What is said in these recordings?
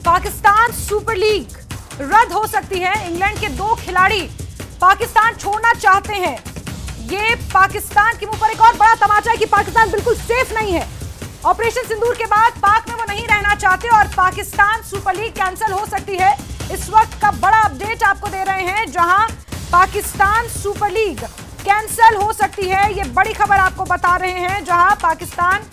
Pakistan super league रद्द हो सकती है। इंग्लैंड के 2 खिलाड़ी पाकिस्तान छोड़ना चाहते हैं। ये पाकिस्तान के मुंह पर एक और बड़ा तमाचा है कि पाकिस्तान बिल्कुल सेफ नहीं है। ऑपरेशन सिंदूर के बाद पाक में वो नहीं रहना चाहते और पाकिस्तान सुपर लीग कैंसिल हो सकती है। इस वक्त का बड़ा अपडेट आपको दे रहे हैं, जहां पाकिस्तान सुपर लीग कैंसिल हो सकती है। ये बड़ी खबर आपको बता रहे हैं, जहां पाकिस्तान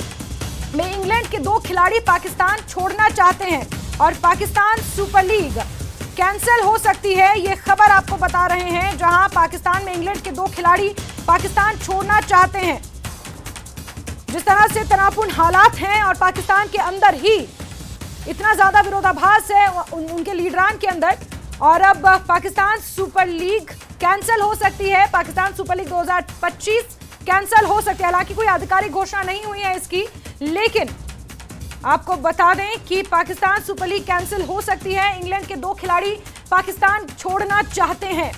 में इंग्लैंड के 2 खिलाड़ी पाकिस्तान छोड़ना चाहते हैं और पाकिस्तान सुपर लीग कैंसिल हो सकती है। ये खबर आपको बता रहे हैं, जहां पाकिस्तान में इंग्लैंड के 2 खिलाड़ी पाकिस्तान छोड़ना चाहते हैं। जिस तरह से तनावपूर्ण हालात हैं और पाकिस्तान के अंदर ही इतना ज्यादा विरोधाभास है उनके लीडरान के अंदर, और अब पाकिस्तान सुपर लीग कैंसिल हो सकती है। पाकिस्तान सुपर लीग 2025 कैंसिल हो सकती है। हालांकि कोई आधिकारिक घोषणा नहीं हुई है इसकी, लेकिन आपको बता दें कि पाकिस्तान सुपर लीग कैंसिल हो सकती है। इंग्लैंड के 2 खिलाड़ी पाकिस्तान छोड़ना चाहते हैं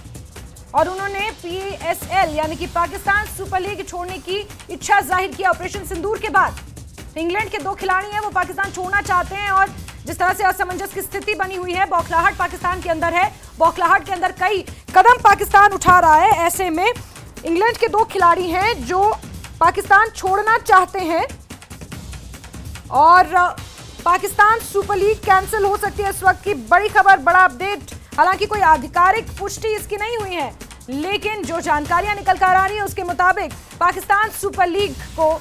और उन्होंने PSL यानी कि पाकिस्तान सुपर लीग छोड़ने की इच्छा जाहिर की। ऑपरेशन सिंदूर के बाद इंग्लैंड के 2 खिलाड़ी हैं, वो पाकिस्तान छोड़ना चाहते हैं और जिस तरह से असमंजस की स्थिति बनी हुई है, बौखलाहट पाकिस्तान के अंदर है। बौखलाहट के अंदर कई कदम पाकिस्तान उठा रहा है। ऐसे में इंग्लैंड के 2 खिलाड़ी हैं जो पाकिस्तान छोड़ना चाहते हैं और पाकिस्तान सुपर लीग कैंसिल हो सकती है। इस वक्त की बड़ी खबर, बड़ा अपडेट। हालांकि कोई आधिकारिक पुष्टि इसकी नहीं हुई है, लेकिन जो जानकारियां निकल कर आ रही है उसके मुताबिक पाकिस्तान सुपर लीग को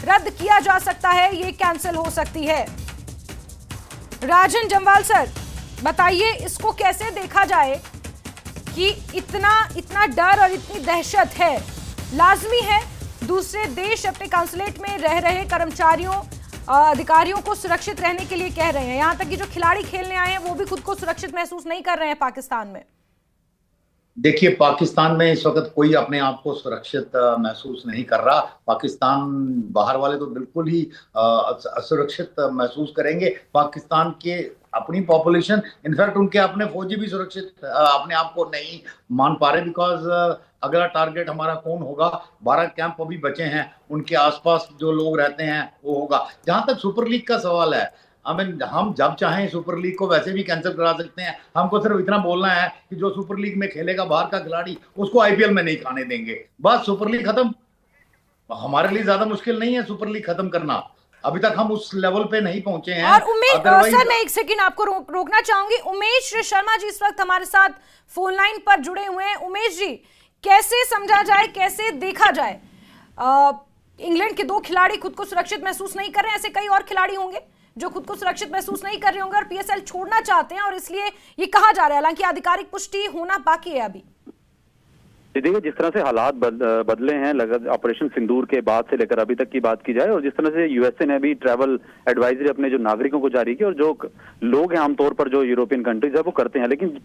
रद्द किया जा सकता है, ये कैंसिल हो सकती है। राजन जम्वाल सर, बताइए इसको कैसे देखा जाए कि इतना डर और इतनी दहशत है। लाजमी है दूसरे देश अपने काउंसुलेट में रह रहे कर्मचारियों अधिकारियों को सुरक्षित रहने के लिए कह रहे हैं। यहां तक कि जो खिलाड़ी खेलने आए हैं वो भी खुद को सुरक्षित महसूस नहीं कर रहे हैं पाकिस्तान में। देखिए, पाकिस्तान में इस वक्त कोई अपने आप को सुरक्षित महसूस नहीं कर रहा। पाकिस्तान बाहर वाले तो बिल्कुल ही असुरक्षित महसूस करेंगे। पाकिस्तान के अपनी पॉपुलेशन, इनफैक्ट उनके अपने फौजी भी सुरक्षित अपने आप को नहीं मान पा रहे, बिकॉज अगला टारगेट हमारा कौन होगा। 12 कैंप अभी बचे हैं, उनके आसपास जो लोग रहते हैं वो होगा। जहां तक सुपर लीग का सवाल है, हम जब चाहें सुपर लीग को वैसे भी कैंसिल करा सकते हैं। हमको सिर्फ इतना बोलना है कि जो सुपर लीग में खेलेगा बाहर का खिलाड़ी, उसको IPL में नहीं खाने देंगे। बस सुपर लीग खत्म। हमारे लिए ज्यादा मुश्किल नहीं है सुपर लीग खत्म करना। अभी तक हम उस लेवल पे नहीं पहुंचे हैं। और उमेश सर, मैं एक सेकंड आपको रोकना चाहूंगी। उमेश शर्मा जी इस वक्त हमारे साथ फोन लाइन पर जुड़े हुए हैं। उमेश जी, कैसे समझा जाए, कैसे देखा जाए, इंग्लैंड के 2 खिलाड़ी खुद को सुरक्षित महसूस नहीं कर रहे हैं, ऐसे कई और खिलाड़ी होंगे जो खुद को सुरक्षित महसूस नहीं कर रहे होंगे और PSL छोड़ना चाहते हैं और इसलिए ये कहा जा रहा है। हालांकि आधिकारिक पुष्टि होना बाकी है अभी। देखिए, जिस तरह से हालात बदले हैं ऑपरेशन सिंदूर के बाद से लेकर अभी तक की बात की जाए, और जिस तरह से USA ने भी ट्रैवल एडवाइजरी अपने जो नागरिकों को जारी की, और जो लोग हैं आमतौर पर जो यूरोपियन कंट्रीज है वो करते हैं। लेकिन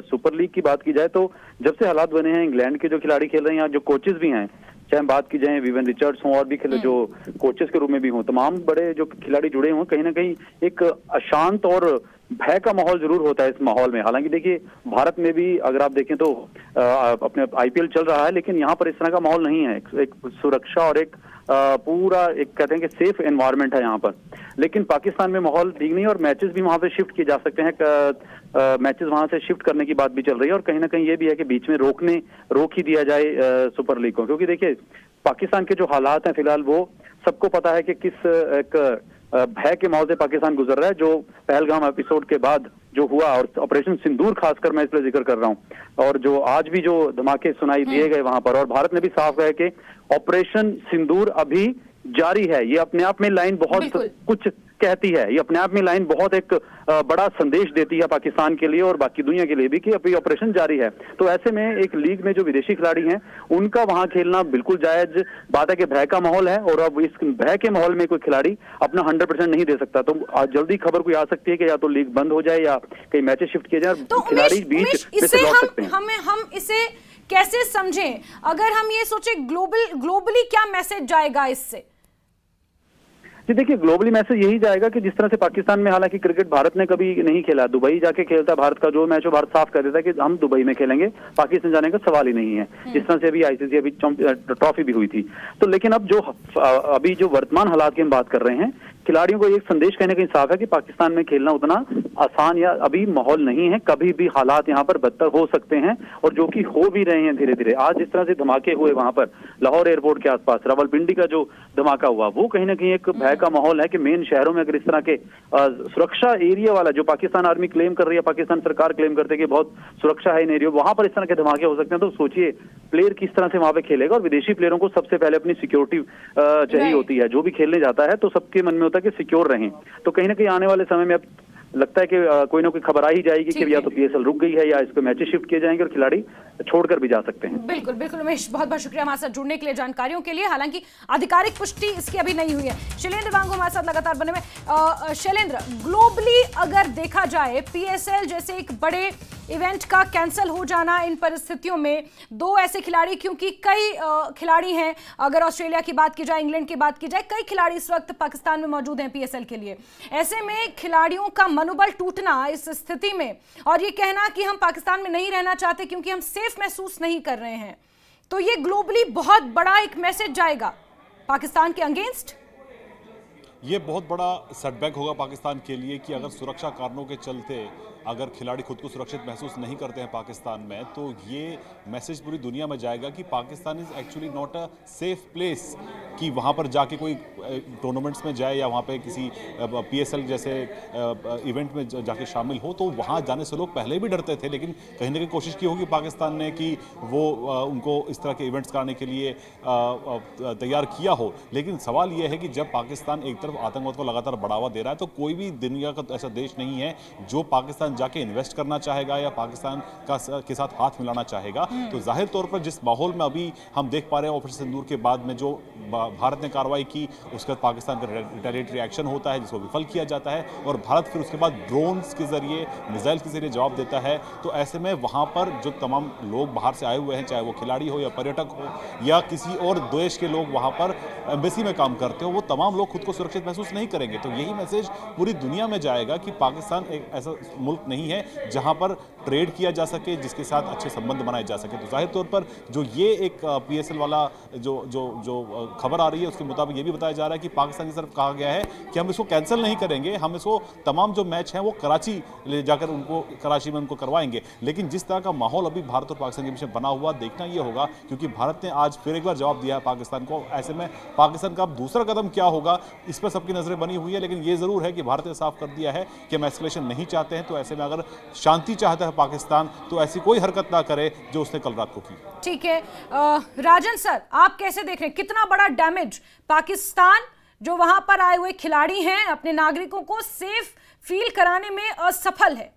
सुपर लीग की बात की जाए तो जब से हालात बने हैं, इंग्लैंड के जो खिलाड़ी खेल रहे हैं, जो कोचेस भी हैं, चाहे बात की जाए विवियन रिचर्ड्स हों और भी जो कोचेस के रूप में भी हों, तमाम बड़े जो खिलाड़ी जुड़े हों, कहीं ना कहीं एक अशांत और भय का माहौल जरूर होता है इस माहौल में। हालांकि देखिए, भारत में भी अगर आप देखें तो अपने IPL चल रहा है, लेकिन यहाँ पर इस तरह का माहौल नहीं है। एक सुरक्षा और एक पूरा एक कहते हैं कि सेफ एनवायरनमेंट है यहाँ पर। लेकिन पाकिस्तान में माहौल ठीक नहीं, और मैचेस भी वहाँ पे शिफ्ट किए जा सकते हैं। मैचेस वहाँ से शिफ्ट करने की बात भी चल रही है, और कहीं ना कहीं ये भी है कि बीच में रोक ही दिया जाए सुपर लीग को, क्योंकि देखिए पाकिस्तान के जो हालात हैं फिलहाल, वो सबको पता है कि किस एक भय के माहौल से पाकिस्तान गुजर रहा है। जो पहलगाम एपिसोड के बाद जो हुआ, और ऑपरेशन सिंदूर खासकर मैं इसलिए जिक्र कर रहा हूं, और जो आज भी जो धमाके सुनाई दिए गए वहां पर, और भारत ने भी साफ कहा है कि ऑपरेशन सिंदूर अभी जारी है। ये अपने आप में लाइन बहुत कुछ कहती है, ये अपने आप में लाइन बहुत एक बड़ा संदेश देती है पाकिस्तान के लिए और बाकी दुनिया के लिए भी कि अभी ऑपरेशन जारी है। तो ऐसे में एक लीग में जो विदेशी खिलाड़ी हैं, उनका वहां खेलना बिल्कुल जायज बात है कि भय का माहौल है, और अब इस भय के माहौल में कोई खिलाड़ी अपना 100% नहीं दे सकता। तो जल्दी खबर कोई आ सकती है कि या तो लीग बंद हो जाए या कई मैचेस शिफ्ट किए जाए, तो खिलाड़ी बीच में से लौट सकते हैं। हम इसे कैसे समझें? अगर हम ये सोचे ग्लोबली क्या मैसेज जाएगा इससे? जी देखिए, ग्लोबली मैसेज यही जाएगा कि जिस तरह से पाकिस्तान में हालांकि क्रिकेट भारत ने कभी नहीं खेला, दुबई जाके खेलता, भारत का जो मैच हो भारत साफ कर देता है कि हम दुबई में खेलेंगे, पाकिस्तान जाने का सवाल ही नहीं है। जिस तरह से अभी ICC अभी ट्रॉफी भी हुई थी। तो लेकिन अब जो अभी जो वर्तमान हालात की हम बात कर रहे हैं खिलाड़ियों को एक संदेश कहने का इंसाफ है कि पाकिस्तान में खेलना उतना आसान या अभी माहौल नहीं है, कभी भी हालात यहाँ पर बदतर हो सकते हैं और जो कि हो भी रहे हैं धीरे धीरे। आज जिस तरह से धमाके हुए वहां पर लाहौर एयरपोर्ट के आसपास, रावलपिंडी का जो धमाका हुआ, वो कहीं ना कहीं एक भय का माहौल है कि मेन शहरों में अगर इस तरह के सुरक्षा एरिया वाला, जो पाकिस्तान आर्मी क्लेम कर रही है, पाकिस्तान सरकार क्लेम करते हैं कि बहुत सुरक्षा है इन एरिया, वहां पर इस तरह के धमाके हो सकते हैं, तो सोचिए प्लेयर किस तरह से वहां पे खेलेगा। और विदेशी प्लेयरों को सबसे पहले अपनी सिक्योरिटी चाहिए होती है, जो भी खेलने जाता है तो सबके मन में होता है कि सिक्योर रहें। तो कहीं ना कहीं आने वाले समय में अब लगता है कि कोई ना कोई खबर आ ही जाएगी कि या तो पीएसएल रुक गई है या इसको मैचेस शिफ्ट किए जाएंगे और खिलाड़ी छोड़कर भी जा सकते हैं। बिल्कुल बिल्कुल उमेश, बहुत बहुत शुक्रिया हमारे साथ जुड़ने के लिए, जानकारियों के लिए। हालांकि आधिकारिक पुष्टि इसकी अभी नहीं हुई है। शैलेंद्र वांगू हमारे साथ लगातार बने हुए। शैलेंद्र, ग्लोबली अगर देखा जाए पीएसएल जैसे एक बड़े इवेंट का कैंसिल हो जाना इन परिस्थितियों में, दो ऐसे खिलाड़ी, क्योंकि कई खिलाड़ी हैं, अगर ऑस्ट्रेलिया की बात की जाए, इंग्लैंड की बात की जाए, कई खिलाड़ी इस वक्त पाकिस्तान में मौजूद हैं पीएसएल के लिए। ऐसे में खिलाड़ियों का मनोबल टूटना इस स्थिति में, और ये कहना कि हम पाकिस्तान में नहीं रहना चाहते क्योंकि हम सेफ महसूस नहीं कर रहे हैं, तो ये ग्लोबली बहुत बड़ा एक मैसेज जाएगा पाकिस्तान के अगेंस्ट। ये बहुत बड़ा सेटबैक होगा पाकिस्तान के लिए कि अगर सुरक्षा कारणों के चलते अगर खिलाड़ी खुद को सुरक्षित महसूस नहीं करते हैं पाकिस्तान में, तो ये मैसेज पूरी दुनिया में जाएगा कि Pakistan is actually not a safe place, कि वहाँ पर जाके कोई टूर्नामेंट्स में जाए या वहाँ पे किसी पीएसएल जैसे इवेंट में जाके शामिल हो। तो वहाँ जाने से लोग पहले भी डरते थे, लेकिन कहीं ना कहीं कोशिश की होगी पाकिस्तान ने कि वो उनको इस तरह के इवेंट्स कराने के लिए तैयार किया हो। लेकिन सवाल ये है कि जब पाकिस्तान एक तरफ आतंकवाद को लगातार बढ़ावा दे रहा है, तो कोई भी दुनिया का ऐसा देश नहीं है जो पाकिस्तान जाके इन्वेस्ट करना चाहेगा या पाकिस्तान के साथ हाथ मिलाना चाहेगा। तो जाहिर तौर पर जिस माहौल में अभी हम देख पा रहे हैं ऑपरेशन सिंदूर के बाद में जो भारत ने कार्रवाई की, उसके बाद पाकिस्तान का रिटेलिएटरी एक्शन होता है जिसको विफल किया जाता है, और भारत फिर उसके बाद ड्रोन्स के जरिए, मिसाइल के जरिए जवाब देता है। तो ऐसे में वहां पर जो तमाम लोग बाहर से आए हुए हैं, चाहे वो खिलाड़ी हो या पर्यटक हो या किसी और देश के लोग वहां पर एम्बेसी में काम करते हो, वो तमाम लोग खुद को सुरक्षित महसूस नहीं करेंगे। तो यही मैसेज पूरी दुनिया में जाएगा कि पाकिस्तान एक ऐसा मुल्क नहीं है जहां पर ट्रेड किया जा सके, जिसके साथ अच्छे संबंध बनाए जा सके। तो जाहिर तौर पर जो ये एक पीएसएल वाला जो खबर आ रही है, उसके मुताबिक ये भी बताया जा रहा है कि पाकिस्तान की तरफ कहा गया है कि हम इसको कैंसिल नहीं करेंगे, हम इसको तमाम जो मैच हैं वो कराची ले जाकर उनको कराची में उनको करवाएंगे। लेकिन जिस तरह का माहौल अभी भारत और पाकिस्तान के बीच में बना हुआ, देखना ये होगा, क्योंकि भारत ने आज फिर एक बार जवाब दिया है पाकिस्तान को। ऐसे में पाकिस्तान का अब दूसरा कदम क्या होगा, इस पर सबकी नजरें बनी हुई है। लेकिन ये जरूर है कि भारत ने साफ कर दिया है कि हम एस्केलेशन नहीं चाहते हैं। तो ऐसे में अगर शांति चाहता है पाकिस्तान, तो ऐसी कोई हरकत ना करे जो उसने कल रात को की। ठीक है, राजन सर, आप कैसे देख रहे हैं, कितना बड़ा डैमेज पाकिस्तान जो वहां पर आए हुए खिलाड़ी हैं अपने नागरिकों को सेफ फील कराने में असफल है?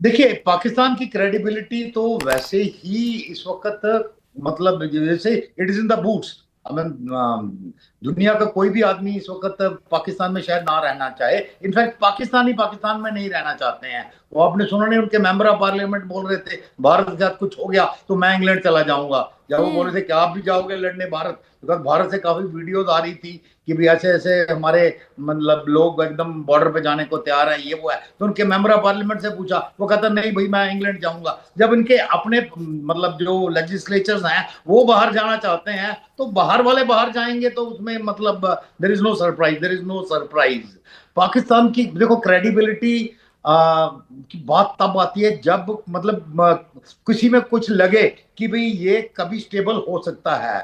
देखिए, पाकिस्तान की क्रेडिबिलिटी तो वैसे ही इस वक्त, मतलब जैसे it is in the boots. दुनिया का कोई भी आदमी इस वक्त पाकिस्तान में शायद ना रहना चाहे। इनफैक्ट पाकिस्तानी पाकिस्तान में नहीं रहना चाहते हैं। वो आपने सुना नहीं, उनके मेंबर ऑफ पार्लियामेंट बोल रहे थे भारत के साथ कुछ हो गया तो मैं इंग्लैंड चला जाऊंगा। जब वो बोल रहे थे कि आप भी जाओगे लड़ने भारत, तो भारत से काफी वीडियोज आ रही थी कि भी ऐसे ऐसे हमारे मतलब लोग एकदम बॉर्डर पे जाने को तैयार है, ये वो है। तो उनके मेंबर ऑफ पार्लियामेंट से पूछा, वो कहता नहीं भाई मैं इंग्लैंड जाऊंगा। जब इनके अपने मतलब जो लेजिस्लेचर्स हैं वो बाहर जाना चाहते हैं, तो बाहर वाले बाहर जाएंगे, तो उसमें मतलब there is no surprise, there is no surprise. Pakistan की देखो क्रेडिबिलिटी की बात तब आती है जब मतलब किसी में कुछ लगे कि भाई ये कभी स्टेबल हो सकता है।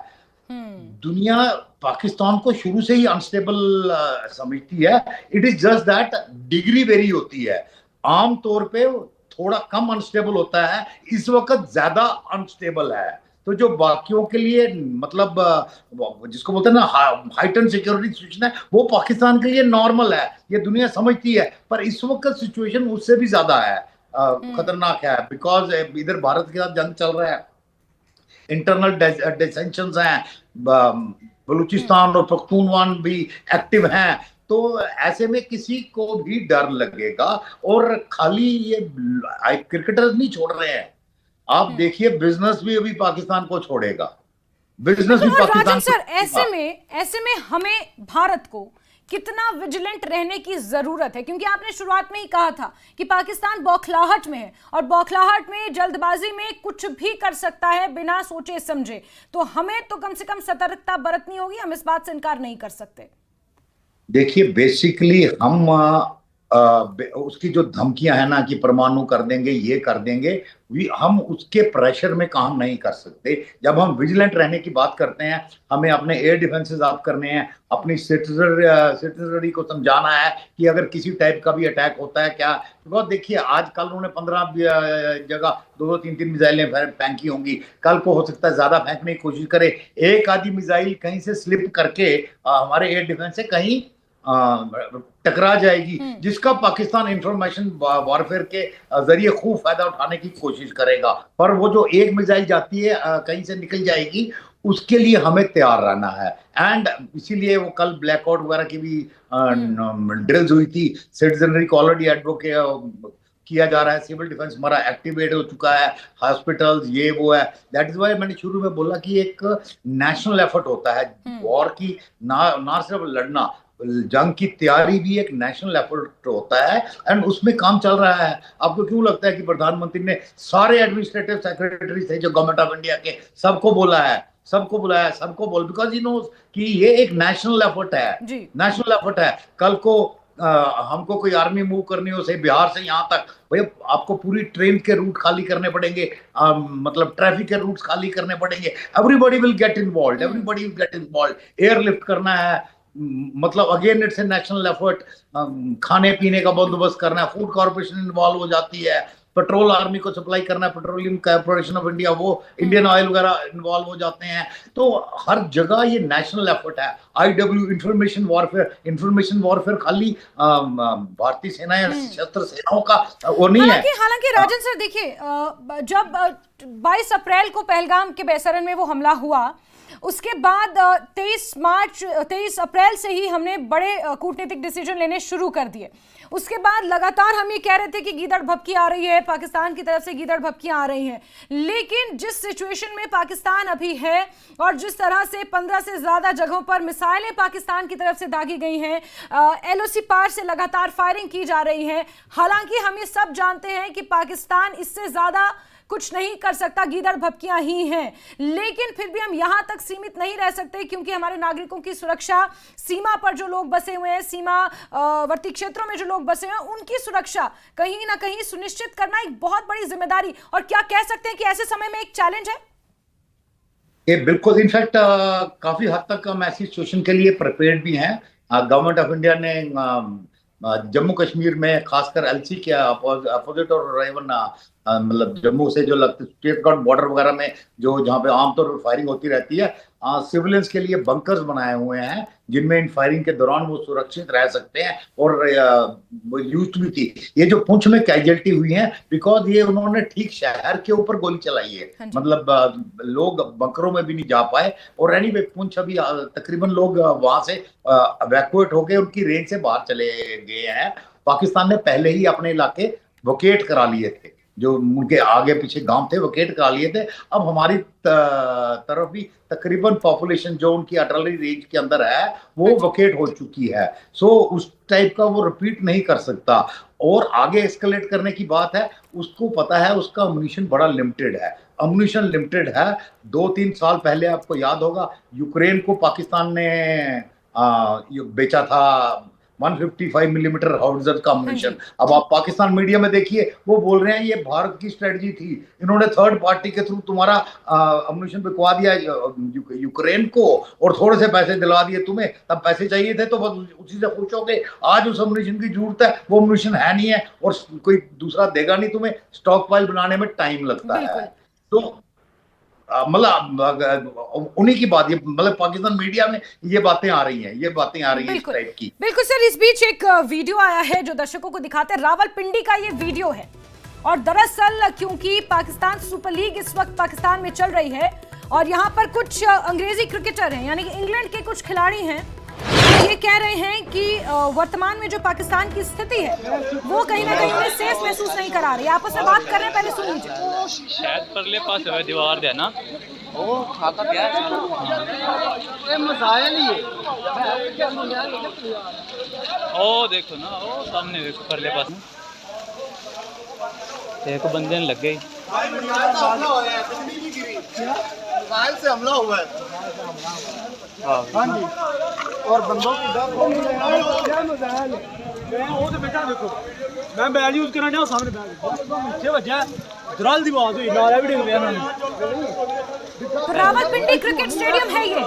दुनिया पाकिस्तान को शुरू से ही अनस्टेबल समझती है। It is just that degree very होती है। आम तौर पे थोड़ा कम अनस्टेबल होता है, इस वक्त ज्यादा अनस्टेबल है। तो जो बाकियों के लिए मतलब जिसको बोलते हैं ना हाइटन सिक्योरिटी सिचुएशन है, वो पाकिस्तान के लिए नॉर्मल है, ये दुनिया समझती है। पर इस वक्त सिचुएशन उससे भी ज्यादा है, खतरनाक है। बिकॉज इधर भारत के साथ जंग चल रहा है, इंटरनल डिसेंशंस हैं, बलूचिस्तान और पख्तूनवान भी एक्टिव हैं। तो ऐसे में किसी को भी डर लगेगा। और खाली ये क्रिकेटर्स नहीं छोड़ रहे हैं, आप देखिए बिजनेस भी अभी पाकिस्तान को छोड़ेगा, बिजनेस भी पाकिस्तान सर। ऐसे में हमें भारत को कितना विजिलेंट रहने की जरूरत है, क्योंकि आपने शुरुआत में ही कहा था कि पाकिस्तान बौखलाहट में है और बौखलाहट में, जल्दबाजी में कुछ भी कर सकता है बिना सोचे समझे। तो हमें तो कम से कम सतर्कता बरतनी होगी, हम इस बात से इनकार नहीं कर सकते। देखिए बेसिकली हम उसकी जो धमकियां है ना कि परमाणु कर देंगे, ये कर देंगे, हम उसके प्रेशर में काम नहीं कर सकते। जब हम विजिलेंट रहने की बात करते हैं, हमें अपने एयर डिफेंसेस आप करने हैं, अपनी सिटीजनरी को समझाना है कि अगर किसी टाइप का भी अटैक होता है क्या। बिकॉज देखिए आजकल उन्होंने 15 जगह 2-3 मिसाइलें फेंकी होंगी, कल को हो सकता है ज्यादा फेंकने की कोशिश करे, एक आधी मिसाइल कहीं से स्लिप करके हमारे एयर डिफेंस से कहीं टकरा जाएगी, जिसका पाकिस्तान इंफॉर्मेशन वॉरफेयर के जरिए खूब फायदा उठाने की कोशिश करेगा। पर वो जो एक मिसाइल जाती है कहीं से निकल जाएगी, उसके लिए हमें तैयार रहना है। एंड इसीलिए वो कल ब्लैकआउट वगैरह की भी ड्रिल्स हुई थी। सिटीजनरी को ऑलरेडी एडवोकेट किया जा रहा है, सिविल डिफेंस हमारा एक्टिवेट हो चुका है, हॉस्पिटल्स ये वो है। दैट इज वाई मैंने शुरू में बोला कि एक नेशनल एफर्ट होता है वॉर की, ना सिर्फ लड़ना, जंग की तैयारी भी एक नेशनल एफर्ट होता है, एंड उसमें काम चल रहा है। आपको क्यों लगता है कि प्रधानमंत्री ने सारे एडमिनिस्ट्रेटिव सेक्रेटरी थे जो गवर्नमेंट ऑफ इंडिया के, सबको बुलाया है, सबको बोल, बिकॉज ही नोज कि ये एक नेशनल एफर्ट है, नेशनल एफर्ट है। कल को हमको कोई आर्मी मूव करनी हो, से बिहार से यहाँ तक, भैया आपको पूरी ट्रेन के रूट खाली करने पड़ेंगे, मतलब ट्रैफिक के रूट्स खाली करने पड़ेंगे। Everybody will get involve, everybody will get involve. Airlift करना है, मतलब again it's a national effort. खाने पीने का बंदोबस्त करना है, फूड कॉर्पोरेशन इन्वॉल्व हो जाती है, पेट्रोल आर्मी को सप्लाई करना है, पेट्रोलियम कॉर्पोरेशन ऑफ इंडिया, वो इंडियन ऑयल वगैरह इन्वॉल्व हो जाते हैं। तो हर जगह ये नेशनल एफर्ट है। IW इंफॉर्मेशन वॉरफेयर खाली भारतीय सेना या सशस्त्र सेनाओं का वो नहीं है। हालांकि राजन सर देखिए, जब 22 अप्रैल को पहलगाम के बेसरन में वो हमला हुआ, उसके बाद 23 अप्रैल से ही हमने बड़े कूटनीतिक डिसीजन लेने शुरू कर दिए। उसके बाद लगातार हम ये कह रहे थे कि गीदड़ भभकी आ रही है, पाकिस्तान की तरफ से गीदड़ भभकियां आ रही हैं। लेकिन जिस सिचुएशन में पाकिस्तान अभी है और जिस तरह से 15 से ज्यादा जगहों पर मिसाइलें पाकिस्तान की तरफ से दागी गई हैं, LOC पार से लगातार फायरिंग की जा रही है, हालांकि हम ये सब जानते हैं कि पाकिस्तान इससे ज्यादा कुछ नहीं कर सकता, गीदड़ भभकियां ही हैं। लेकिन फिर भी हम यहां तक सीमित नहीं रह सकते, क्योंकि हमारे नागरिकों की सुरक्षा, सीमा पर जो लोग बसे हुए हैं, सीमावर्ती क्षेत्रों में जो लोग बसे हुए हैं, उनकी सुरक्षा कहीं ना कहीं सुनिश्चित करना एक बहुत बड़ी जिम्मेदारी, और क्या कह सकते हैं कि ऐसे समय में एक चैलेंज है। ये बिल्कुल, इनफैक्ट काफी हद तक हम ऐसी सिचुएशन के लिए प्रिपेयर्ड भी हैं। गवर्नमेंट ऑफ इंडिया ने जम्मू कश्मीर में खासकर LC के अपोजिट और इवन मतलब जम्मू से जो लगते स्टेट गॉड बॉर्डर वगैरह में जो जहाँ पे आमतौर पर फायरिंग होती रहती है, सिविलियंस के लिए बंकर्स बनाए हुए हैं जिनमें इन फायरिंग के दौरान वो सुरक्षित रह सकते हैं। और यूज्ड भी थी ये जो पुंछ में कैजुअल्टी हुई है, बिकॉज ये उन्होंने ठीक शहर के ऊपर गोली चलाई है, मतलब लोग बंकरों में भी नहीं जा पाए। और एनीवे पुंछ अभी तकरीबन लोग वहां से इवैक्यूएट होकर उनकी रेंज से बाहर चले गए हैं। पाकिस्तान ने पहले ही अपने इलाके वोकेट करा लिए थे, जो उनके आगे पीछे गांव थे वोकेट करा लिए थे। अब हमारी तरफ भी तकरीबन पॉपुलेशन जो उनकी आर्टिलरी रेंज के अंदर है वो वोकेट हो चुकी है। सो उस टाइप का वो रिपीट नहीं कर सकता। और आगे एस्केलेट करने की बात है, उसको पता है उसका अम्यूनिशन बड़ा लिमिटेड है, अम्यूनिशन लिमिटेड है। 2-3 साल पहले आपको याद होगा यूक्रेन को पाकिस्तान ने बेचा था 155 मिलीमीटर हाउट्जर का अम्यूनिशन। अब आप पाकिस्तान मीडिया में देखिए, वो बोल रहे हैं ये भारत की स्ट्रेटजी थी, इन्होंने थर्ड पार्टी के थ्रू तुम्हारा अम्यूनिशन बिकवा दिया यूक्रेन को और थोड़े से पैसे दिला दिए तुम्हें, तब पैसे चाहिए थे तो बस उसी से खुश हो गए। आज उस अम्यूनिशन की जरूरत है, वो अम्यूनिशन है नहीं है और कोई दूसरा देगा नहीं तुम्हें, स्टॉक पाइल बनाने में टाइम लगता है। तो मतलब उन्हीं की बात, ये मतलब पाकिस्तान मीडिया में ये बातें आ रही हैं, इस टाइप की। बिल्कुल सर, इस बीच एक वीडियो आया है जो दर्शकों को दिखाते हैं। रावलपिंडी का ये वीडियो है, और दरअसल क्योंकि पाकिस्तान सुपर लीग इस वक्त पाकिस्तान में चल रही है और यहाँ पर कुछ अंग्रेजी क्रिकेटर हैं, यानी कि इंग्लैंड के कुछ खिलाड़ी हैं, ये कह रहे हैं कि वर्तमान में जो पाकिस्तान की स्थिति है वो कहीं ना कहीं उन्हें सेफ महसूस नहीं करा रही। आपस में बात कर रहे हैं, पहले सुन लीजिए। शायद परले पास है दीवार दे ना, ओ खाता क्या है ये मसाइल ही है। ओ देखो ना, ओ सामने देखो परले पास एक बंदे ने लग गई, से हमला हुआ है। हाँ जी, और बंदों की डर को क्या मजाल मैं वो तो बेटा देखो मैं बैल यूज करना चाहूं सामने बैल नीचे बजा दराल दी बात हुई नारा भी डिग गया ना। तो रावलपिंडी क्रिकेट स्टेडियम है ये,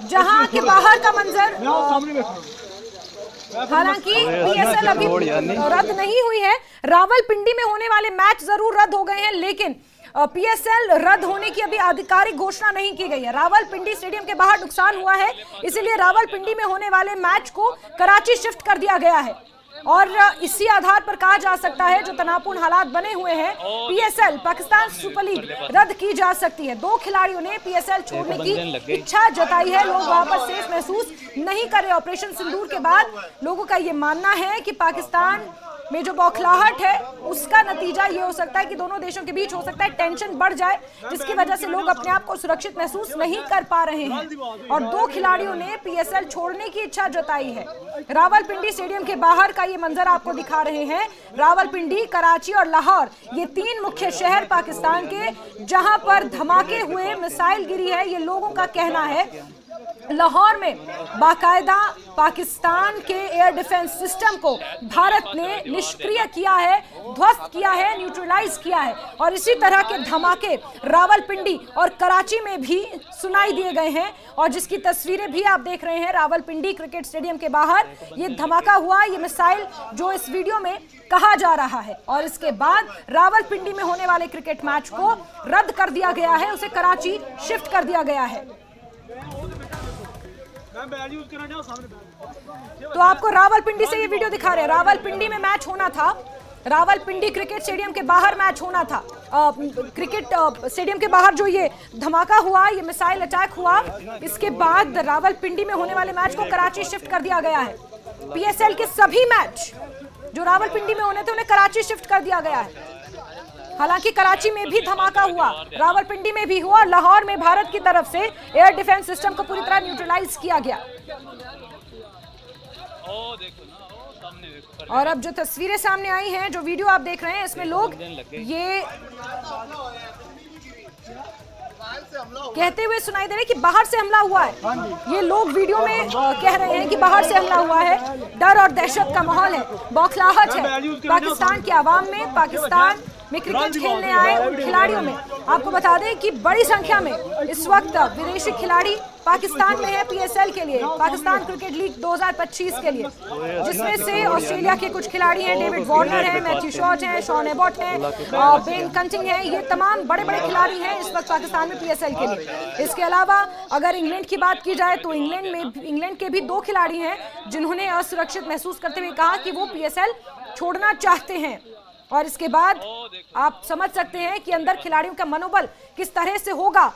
जहां के बाहर का मंजर। सामने बैठा हालांकि पीएसएल अभी रद्द नहीं हुई है, रावलपिंडी में होने वाले मैच जरूर रद्द हो गए हैं, लेकिन पीएसएल रद्द होने की अभी आधिकारिक घोषणा नहीं की गई है। रावलपिंडी स्टेडियम के बाहर नुकसान हुआ है, इसीलिए रावलपिंडी में होने वाले मैच को कराची शिफ्ट कर दिया गया है और इसी आधार पर कहा जा सकता है जो तनावपूर्ण हालात बने हुए हैं, पीएसएल पाकिस्तान सुपर लीग रद्द की जा सकती है। 2 खिलाड़ियों ने पीएसएल छोड़ने की इच्छा जताई है, लोग वहां पर सेफ महसूस नहीं कर रहे। ऑपरेशन सिंदूर के बाद लोगों का ये मानना है कि पाकिस्तान में जो बौखलाहट है उसका नतीजा ये हो सकता है कि दोनों देशों के बीच हो सकता है टेंशन बढ़ जाए, जिसकी वजह से लोग अपने आप को सुरक्षित महसूस नहीं कर पा रहे हैं और 2 खिलाड़ियों ने पीएसएल छोड़ने की इच्छा जताई है। रावलपिंडी स्टेडियम के बाहर का ये मंजर आपको दिखा रहे हैं। रावलपिंडी, कराची और लाहौर, ये 3 मुख्य शहर पाकिस्तान के जहां पर धमाके हुए, मिसाइल गिरी है, ये लोगों का कहना है। लाहौर में बाकायदा पाकिस्तान के एयर डिफेंस सिस्टम को भारत ने निष्क्रिय किया है, ध्वस्त किया है, न्यूट्रलाइज किया है और इसी तरह के धमाके रावलपिंडी और कराची में भी सुनाई दिए गए हैं और जिसकी तस्वीरें भी आप देख रहे हैं। रावलपिंडी क्रिकेट स्टेडियम के बाहर ये धमाका हुआ, ये मिसाइल जो इस वीडियो में कहा जा रहा है और इसके बाद रावलपिंडी में होने वाले क्रिकेट मैच को रद्द कर दिया गया है, उसे कराची शिफ्ट कर दिया गया है। तो आपको रावलपिंडी से ये वीडियो दिखा रहे हैं। रावलपिंडी में मैच होना था, रावलपिंडी क्रिकेट स्टेडियम के बाहर मैच होना था। क्रिकेट स्टेडियम के बाहर जो ये धमाका हुआ, ये मिसाइल अटैक हुआ, इसके बाद रावलपिंडी में होने वाले मैच को कराची शिफ्ट कर दिया गया है। पीएसएल के सभी मैच जो रावलपिंडी में होने थे उन्हें कराची शिफ्ट कर दिया गया है। हालांकि कराची में भी धमाका हुआ, रावलपिंडी में भी हुआ और लाहौर में भारत की तरफ से एयर डिफेंस सिस्टम को पूरी तरह न्यूट्रलाइज किया गया। और अब जो तस्वीरें सामने आई हैं, जो वीडियो आप देख रहे हैं, इसमें लोग ये कहते हुए सुनाई दे रहे हैं कि बाहर से हमला हुआ है। ये लोग वीडियो में कह रहे हैं कि बाहर से हमला हुआ है, डर और दहशत का माहौल है, बौखलाहट है पाकिस्तान के आवाम में, पाकिस्तान में क्रिकेट खेलने आए उन खिलाड़ियों में। आपको बता दें कि बड़ी संख्या में इस वक्त विदेशी खिलाड़ी पाकिस्तान में है पीएसएल के लिए, पाकिस्तान क्रिकेट लीग 2025 के लिए, जिसमें से ऑस्ट्रेलिया के कुछ खिलाड़ी हैं, डेविड वार्नर हैं, मैथ्यू शॉट हैं, शॉन एबॉट हैं, बेन कंटिंग हैं। ये तमाम बड़े बड़े खिलाड़ी हैं इस वक्त पाकिस्तान में पीएसएल के लिए। इसके अलावा अगर इंग्लैंड की बात की जाए तो इंग्लैंड के भी 2 खिलाड़ी हैं जिन्होंने असुरक्षित महसूस करते हुए कहा कि वो पीएसएल छोड़ना चाहते हैं और इसके बाद आप समझ सकते हैं कि अंदर खिलाड़ियों का मनोबल किस तरह से होगा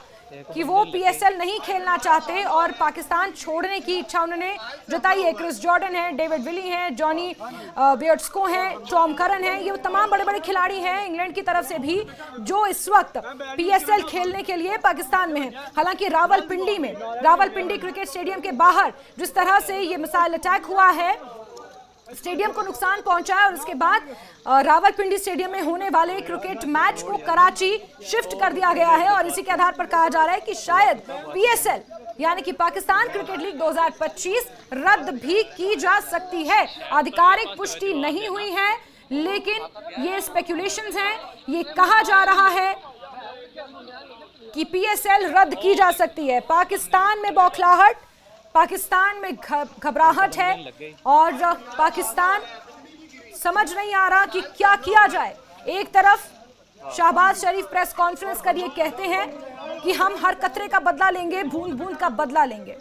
कि वो पीएसएल नहीं खेलना चाहते और पाकिस्तान छोड़ने की इच्छा उन्होंने जताई है। क्रिस जॉर्डन है, डेविड विली हैं, जॉनी बेयर्ड्सको हैं, टॉम करन हैं, ये तमाम बड़े बड़े खिलाड़ी हैं इंग्लैंड की तरफ से भी जो इस वक्त पीएसएल खेलने के लिए पाकिस्तान में है। हालांकि रावलपिंडी क्रिकेट स्टेडियम के बाहर जिस तरह से ये मिसाइल अटैक हुआ है, स्टेडियम को नुकसान पहुंचा है और उसके बाद रावलपिंडी स्टेडियम में होने वाले क्रिकेट मैच को कराची शिफ्ट कर दिया गया है और इसी के आधार पर कहा जा रहा है कि शायद पीएसएल यानी कि पाकिस्तान क्रिकेट लीग 2025 रद्द भी की जा सकती है। आधिकारिक पुष्टि नहीं हुई है, लेकिन ये स्पेकुलेशंस हैं, ये कहा जा रहा है कि पीएसएल रद्द की जा सकती है। पाकिस्तान में बौखलाहट, पाकिस्तान में घबराहट है और पाकिस्तान समझ नहीं आ रहा कि क्या किया जाए। एक तरफ शहबाज शरीफ प्रेस कॉन्फ्रेंस कर ये कहते हैं कि हम हर कतरे का बदला लेंगे, बूंद बूंद का बदला लेंगे।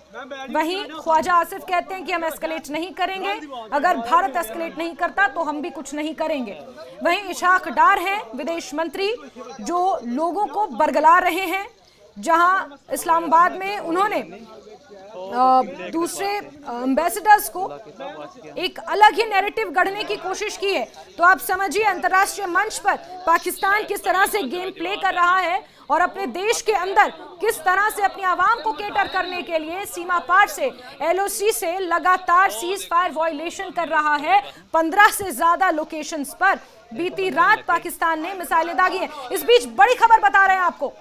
वहीं ख्वाजा आसिफ कहते हैं कि हम एस्केलेट नहीं करेंगे, अगर भारत एस्केलेट नहीं करता तो हम भी कुछ नहीं करेंगे। वहीं इशाक डार हैं विदेश मंत्री जो लोगों को बरगला रहे हैं, जहां इस्लामाबाद में उन्होंने दूसरे एम्बेसडर्स को एक अलग ही नैरेटिव गढ़ने की कोशिश की है। तो आप समझिए अंतर्राष्ट्रीय मंच पर पाकिस्तान किस तरह से गेम प्ले कर रहा है और अपने देश के अंदर किस तरह से अपनी आवाम को केटर करने के लिए सीमा पार से एलओसी से लगातार सीज फायर वायलेशन कर रहा है। 15 से ज्यादा लोकेशंस पर बीती रात पाकिस्तान ने मिसाइलें दागी हैं। इस बीच बड़ी खबर बता रहे हैं आपको,